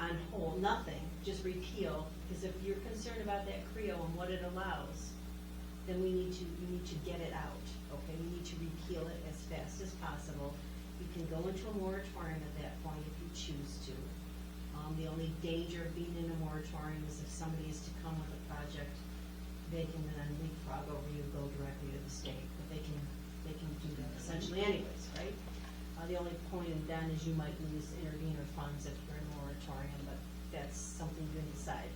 on hold, nothing, just repeal, because if you're concerned about that CREO and what it allows, then you need to get it out, okay? You need to repeal it as fast as possible. You can go into a moratorium at that point if you choose to. The only danger of being in a moratorium is if somebody is to come with a project, they can then leapfrog over you, go directly to the state, but they can do that essentially anyways, right? The only point then is you might lose intervenor funds if you're in a moratorium, but that's something you can decide.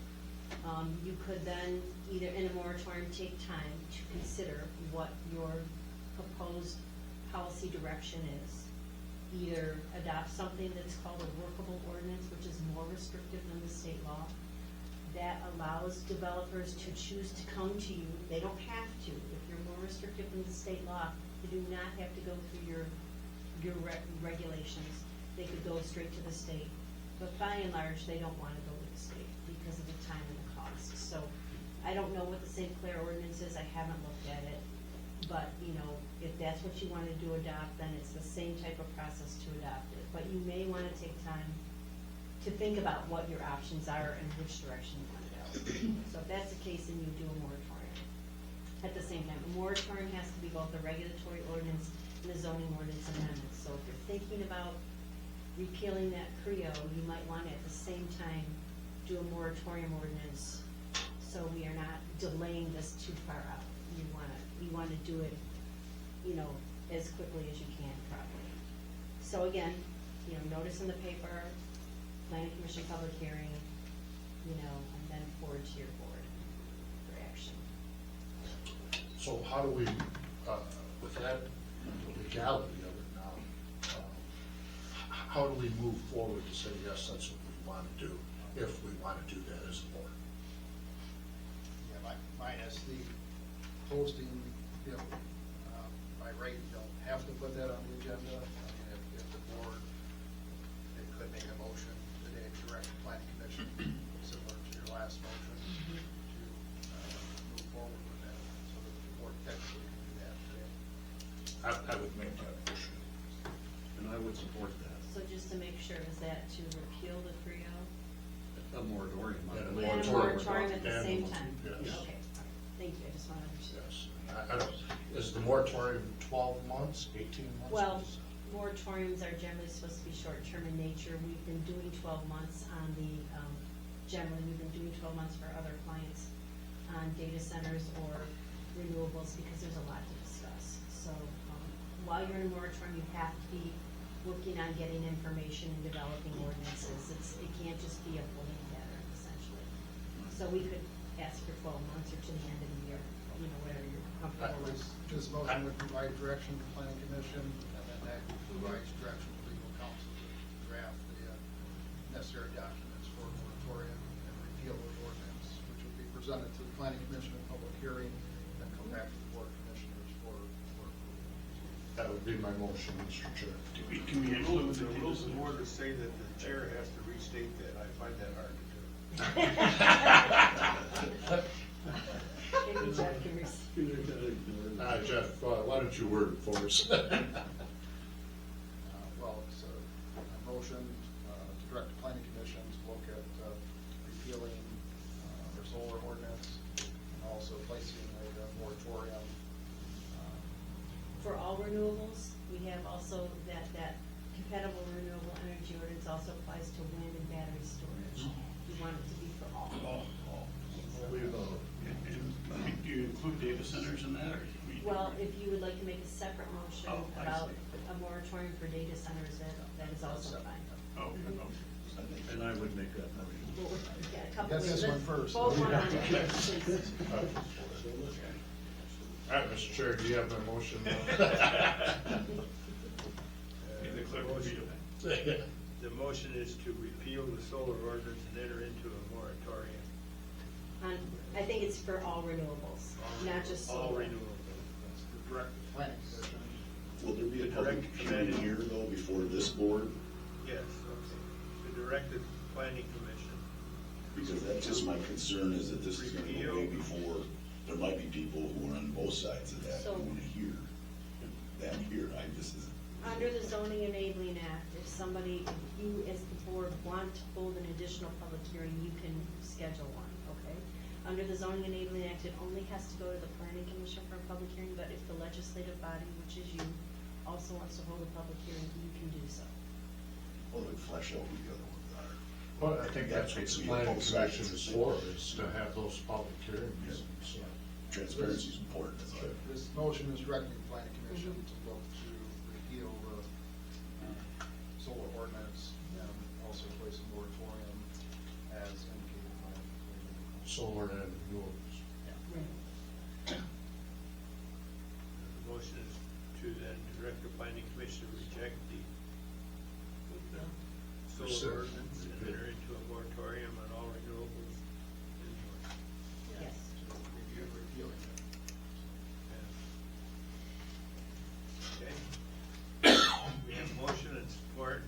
You could then, either in a moratorium, take time to consider what your proposed policy direction is. Either adopt something that's called a workable ordinance, which is more restrictive than the state law. That allows developers to choose to come to you. They don't have to. If you're more restrictive than the state law, they do not have to go through your regulations. They could go straight to the state. But by and large, they don't want to go to the state because of the time and the cost. So I don't know what the St. Clair ordinance is. I haven't looked at it. But, you know, if that's what you wanted to adopt, then it's the same type of process to adopt it. But you may want to take time to think about what your options are and which direction you want to go. So if that's the case, then you do a moratorium. At the same time, a moratorium has to be both a regulatory ordinance and a zoning ordinance amendment. So if you're thinking about repealing that CREO, you might want to at the same time do a moratorium ordinance so we are not delaying this too far out. You want to do it, you know, as quickly as you can, probably. So again, you know, notice in the paper, planning commission public hearing, you know, and then forward to your board for action. So how do we, with that, the legality of it now, how do we move forward to say, yes, that's what we want to do, if we want to do that as a board? Yeah, minus the posting, you know, by right, you don't have to put that on the agenda. I mean, if the board, it could make a motion today to direct the planning commission, similar to your last motion, to move forward with that, so that the board technically can do that today. I would make that motion. And I would support that. So just to make sure, is that to repeal the CREO? A moratorium. Yeah, And a moratorium moratorium at the and- same time? yes. Okay, all right. Thank you, I just want to understand. Yes. I don't, is the moratorium 12 months, 18 months? Well, moratoriums are generally supposed to be short-term in nature. We've been doing 12 months on the, generally, we've been doing 12 months for other clients on data centers or renewables because there's a lot to discuss. So while you're in a moratorium, you have to be working on getting information and developing ordinances. It can't just be a holding pattern, essentially. So we could ask for 12 months or to the end of the year, you know, whatever you're comfortable with. This motion would provide direction to planning commission, and then that provides direction to legal counsel to draft the necessary documents for a moratorium and repeal of the ordinance, which will be presented to the planning commission in public hearing, then come back to the board of commissioners for approval. That would be my motion, Mr. Chair. Can we include the rules of order say that the chair has to restate that? I find that hard to do. Maybe Jeff can Jeff, why don't you word it for us? Well, it's a motion to direct the planning commission to look at repealing their solar ordinance and also placing a moratorium. For all renewables, we have also that compatible renewable energy ordinance also applies to wind and battery storage. We want it to be for all. And do you include data centers in that, or? Well, if you would like to make a separate motion Oh, I about see. a moratorium for data centers, that is also fine. Oh, okay. And I would make that motion. Well, yeah, a couple Get this ways. one first. Both one on it, please. All right, Mr. Chair, do you have my motion now? The clerk will read it. The motion is to repeal the solar ordinance and enter into a moratorium. I think it's for all renewables, not just solar. All renewables. That's to direct the planning commission. Will there be a public hearing here though before this board? Yes, okay. To direct the planning commission. Because that's just my concern is that this is gonna go way before, there might be people who are on both sides of that So- who wanna hear them here. I just, Under the zoning enabling act, if somebody, if you as the board want to hold an additional public hearing, you can schedule one, okay? Under the zoning enabling act, it only has to go to the planning commission for a public hearing, but if the legislative body, which is you, also wants to hold a public hearing, you can do so. Well, then flesh out what the other ones are. Well, I think that's what the planning Both sides commission of the is same. for, is to have those public hearings, so. Transparency is important, I thought. This motion is directing the planning commission to look to repeal the solar ordinance and also place a moratorium as indicated by. Solar and renewables. Yeah. The motion is to then direct the planning commission to reject the solar ordinance and enter into a moratorium on all renewables in New York. Yes. So review repealing it. Okay. We have motion and support.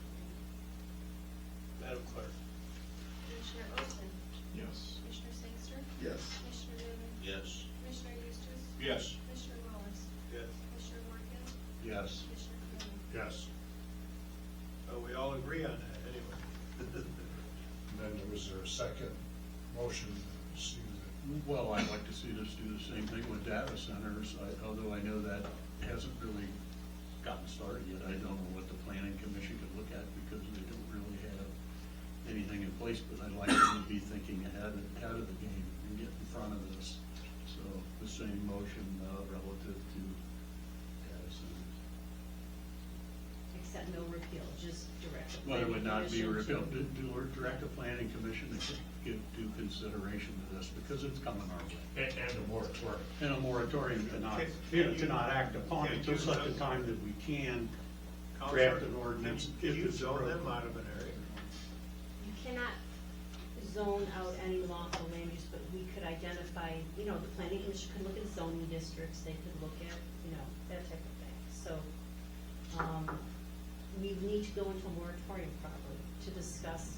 Madam Clerk. Commissioner Ostman? Yes. Commissioner Sangster? Yes. Commissioner Newman? Yes. Commissioner Eustace? Yes. Commissioner Wallace? Yes. Commissioner Morgan? Yes. Commissioner Clement? Yes. So we all agree on that, anyway. And then was there a second motion, Steve? Well, I'd like to see us do the same thing with data centers, although I know that hasn't really gotten started yet. I don't know what the planning commission could look at because they don't really have anything in place, but I'd like them to be thinking ahead of the game and get in front of this. So the same motion relative to data centers. Except no repeal, just direct the Well, it planning would not be commission repealed. to- Direct the planning commission to give due consideration to this because it's coming our way. And a moratorium. And a moratorium to not, to not act upon it until such a time that we can draft an ordinance. Can if you it's zone them appropriate. out of an area? You cannot zone out any lawful land use, but we could identify, you know, the planning commission could look at zoning districts, they could look at, you know, that type of thing. So, we need to go into a moratorium probably to discuss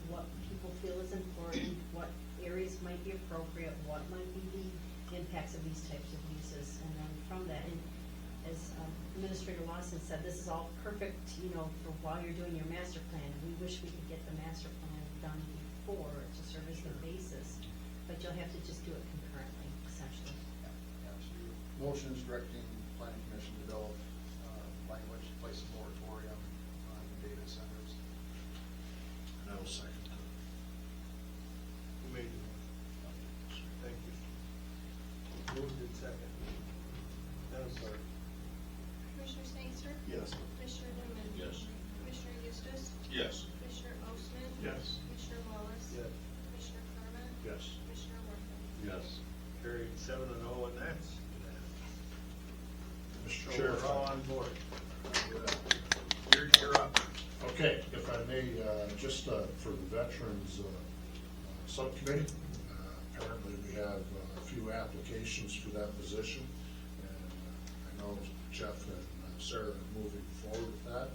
what people feel is important, what areas might be appropriate, what might be the impacts of these types of uses, and then from that, and as Administrator Lawson said, this is all perfect, you know, for while you're doing your master plan. We wish we could get the master plan done before to serve as the basis, but you'll have to just do it concurrently, essentially. Yeah, so your motion is directing the planning commission to develop language to place a moratorium on data centers. And I will second that. Who made the motion? Thank you. Moved in second. Madam Clerk. Commissioner Sangster? Yes. Commissioner Newman? Yes. Commissioner Eustace? Yes. Commissioner Ostman? Yes. Commissioner Wallace? Yes. Commissioner Clement? Yes. Commissioner Morgan? Yes. Carried 7-0, and that's Mr. so Chair. we're all on board. You're up. Okay, if I may, just for the Veterans Subcommittee, apparently we have a few applications for that position. And I know Jeff and Sarah are moving forward with that.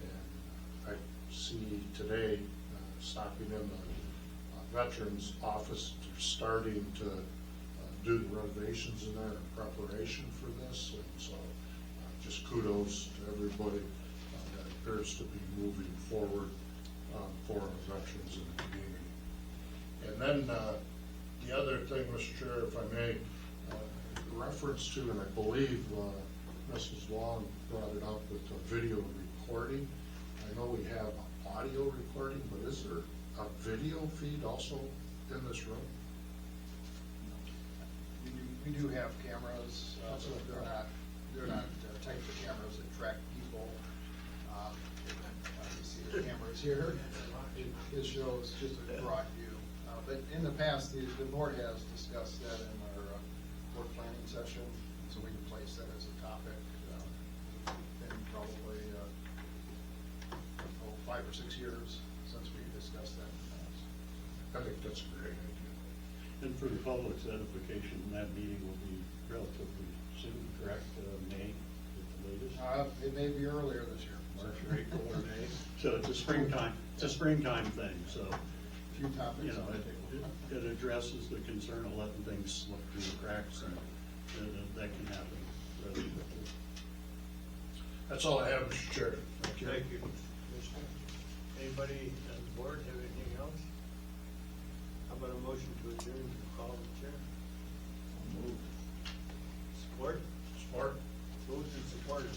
And I see today, stopping in the Veterans Office, they're starting to do the renovations in there in preparation for this. And so just kudos to everybody that appears to be moving forward for our veterans in the community. And then the other thing, Mr. Chair, if I may, reference to, and I believe Mrs. Long brought it up with the video recording. I know we have audio recording, but is there a video feed also in this room? We do have cameras, they're not types of cameras that track people. You see the cameras here, it shows just a broad view. But in the past, the board has discussed that in our board planning session, so we can place that as a topic. Been probably 5 or 6 years since we discussed that in the past. I think that's a great idea. And for the public's edification, that meeting will be relatively soon, correct? May at the latest? It may be earlier this year. March or April or May. So it's a springtime thing, so, A few topics. you know, it addresses the concern of letting things slip through the cracks, and that can happen rather quickly. That's all I have, Mr. Chair. Thank you. Thank you, Commissioner. Anybody on the board have anything else? How about a motion to adjourn to call the chair? Support? Support? Moved and supported.